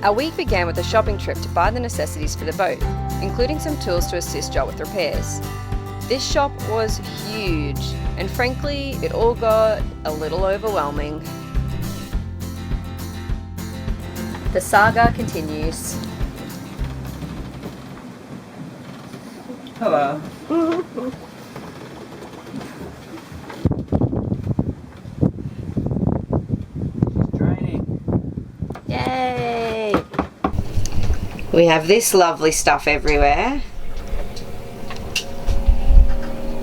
Our week began with a shopping trip to buy the necessities for the boat, including some tools to assist Joel with repairs. This shop was huge, and frankly, it all got a little overwhelming. The saga continues. Hello. It's draining. Yay! We have this lovely stuff everywhere.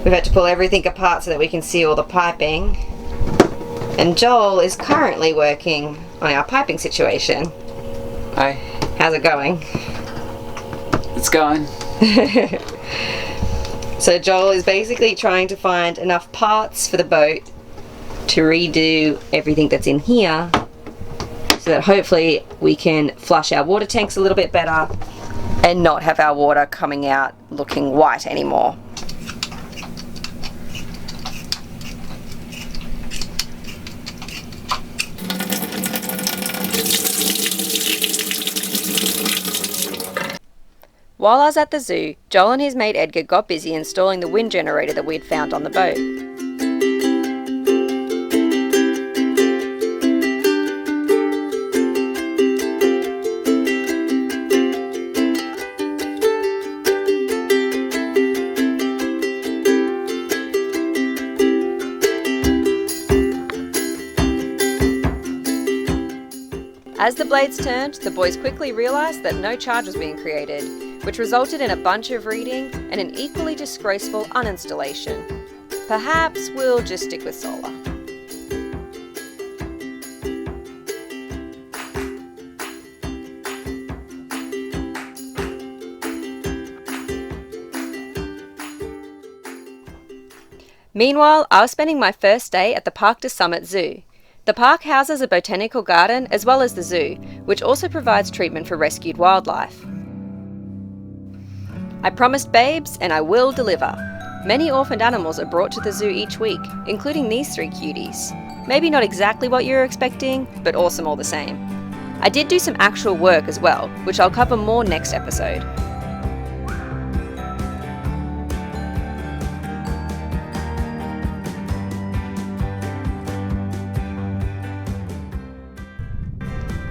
We've had to pull everything apart so that we can see all the piping. And Joel is currently working on our piping situation. Hi. How's it going? It's going. So Joel is basically trying to find enough parts for the boat to redo everything that's in here so that hopefully we can flush our water tanks a little bit better and not have our water coming out looking white anymore. While I was at the zoo, Joel and his mate Edgar got busy installing the wind generator that we'd found on the boat. As the blades turned, the boys quickly realised that no charge was being created, which resulted in a bunch of reading and an equally disgraceful uninstallation. Perhaps we'll just stick with solar. Meanwhile, I was spending my first day at the Parc des Summits Zoo. The park houses a botanical garden as well as the zoo, which also provides treatment for rescued wildlife. I promised babes, and I will deliver. Many orphaned animals are brought to the zoo each week, including these 3 cuties. Maybe not exactly what you were expecting, but awesome all the same. I did do some actual work as well, which I'll cover more next episode.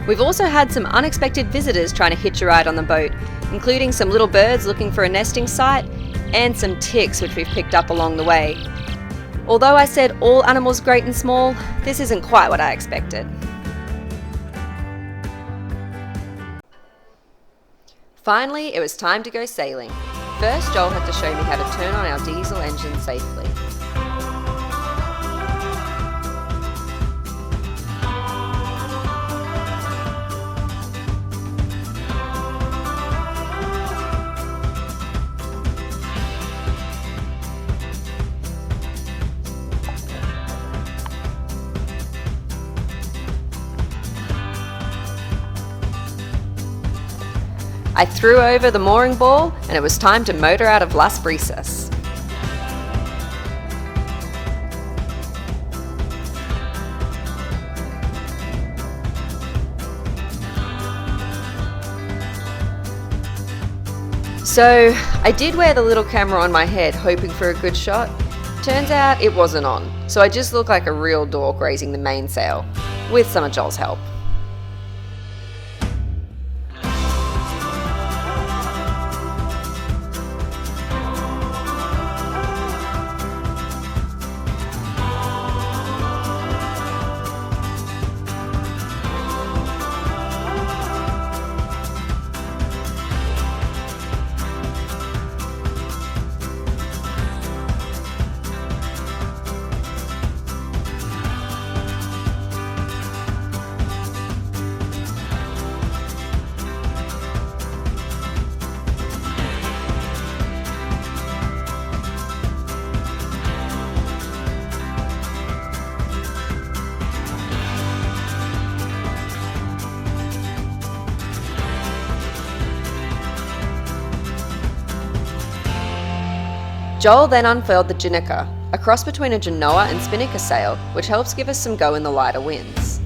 We've also had some unexpected visitors trying to hitch a ride on the boat, including some little birds looking for a nesting site, and some ticks which we've picked up along the way. Although I said all animals great and small, this isn't quite what I expected. Finally, it was time to go sailing. First, Joel had to show me how to turn on our diesel engine safely. I threw over the mooring ball and it was time to motor out of Las Brisas. So I did wear the little camera on my head hoping for a good shot. Turns out it wasn't on, so I just look like a real dork raising the mainsail, with some of Joel's help. Joel then unfurled the Janica, a cross between a Genoa and spinnaker sail, which helps give us some go in the lighter winds.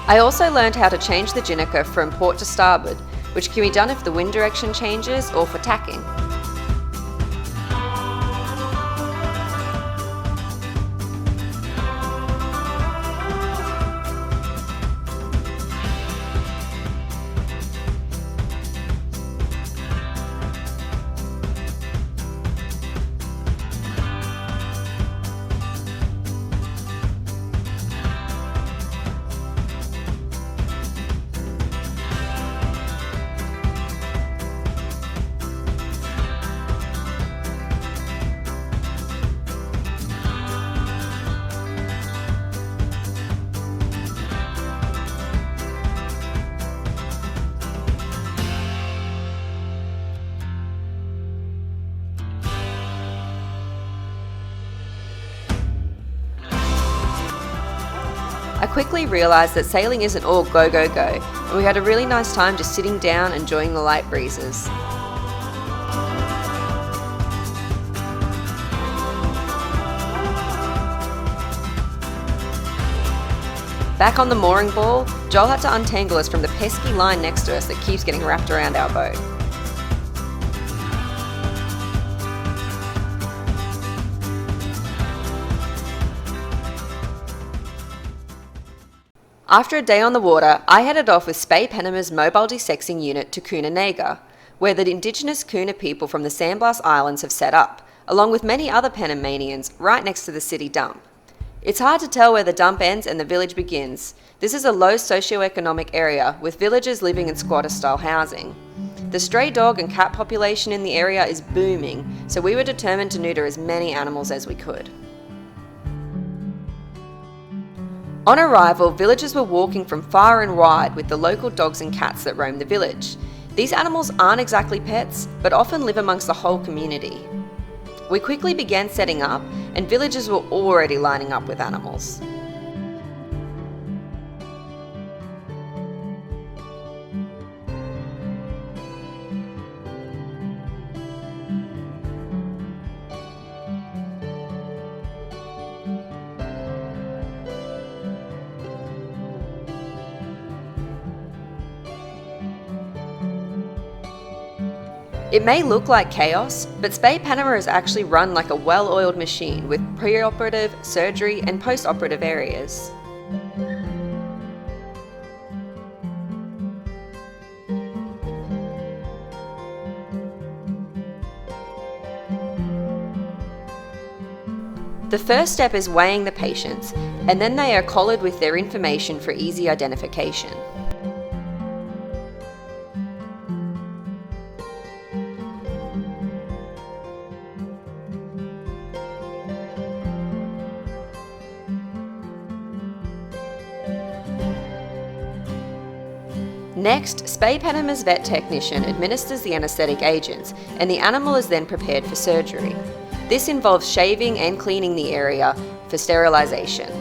I also learned how to change the Jinnaker from port to starboard, which can be done if the wind direction changes or for tacking. I quickly realised that sailing isn't all go go go, and we had a really nice time just sitting down enjoying the light breezes. Back on the mooring ball, Joel had to untangle us from the pesky line next to us that keeps getting wrapped around our boat. After a day on the water, I headed off with SV Panama's mobile desexing unit to Kuna Nega, where the indigenous Kuna people from the Sandblast Islands have set up, along with many other Panamanians, right next to the city dump. It's hard to tell where the dump ends and the village begins. This is a low socioeconomic area, with villagers living in squatter-style housing. The stray dog and cat population in the area is booming, so we were determined to neuter as many animals as we could. On arrival, villagers were walking from far and wide with the local dogs and cats that roam the village. These animals aren't exactly pets, but often live amongst the whole community. We quickly began setting up, and villagers were already lining up with animals. It may look like chaos, but SV Panama is actually run like a well-oiled machine with pre-operative, surgery and post-operative areas. The first step is weighing the patients, and then they are collared with their information for easy identification. Next, SV Panama's vet technician administers the anaesthetic agents, and the animal is then prepared for surgery. This involves shaving and cleaning the area for sterilisation.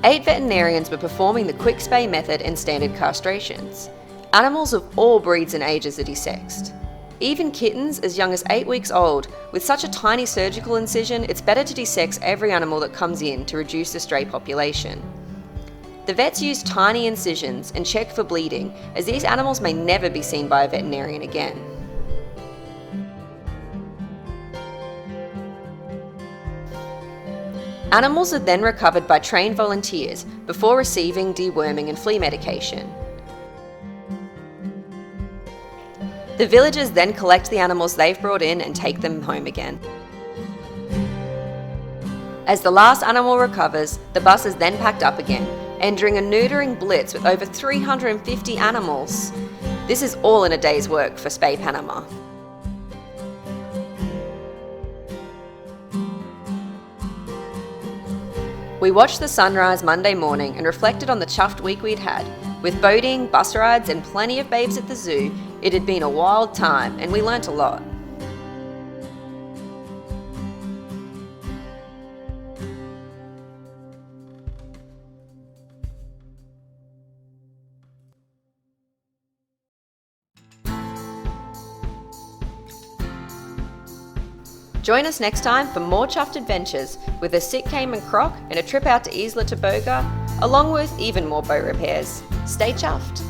Eight veterinarians were performing the quick spay method and standard castrations. Animals of all breeds and ages are desexed. Even kittens as young as 8 weeks old. With such a tiny surgical incision, it's better to desex every animal that comes in to reduce the stray population. The vets use tiny incisions and check for bleeding, as these animals may never be seen by a veterinarian again. Animals are then recovered by trained volunteers before receiving deworming and flea medication. The villagers then collect the animals they've brought in and take them home again. As the last animal recovers, the bus is then packed up again, entering a neutering blitz with over 350 animals. This is all in a day's work for SV Panama. We watched the sunrise Monday morning and reflected on the chuffed week we'd had. With boating, bus rides and plenty of babes at the zoo, it had been a wild time and we learnt a lot. Join us next time for more Chuffed Adventures with a sick Cayman croc and a trip out to Isla Toboga, along with even more boat repairs. Stay chuffed!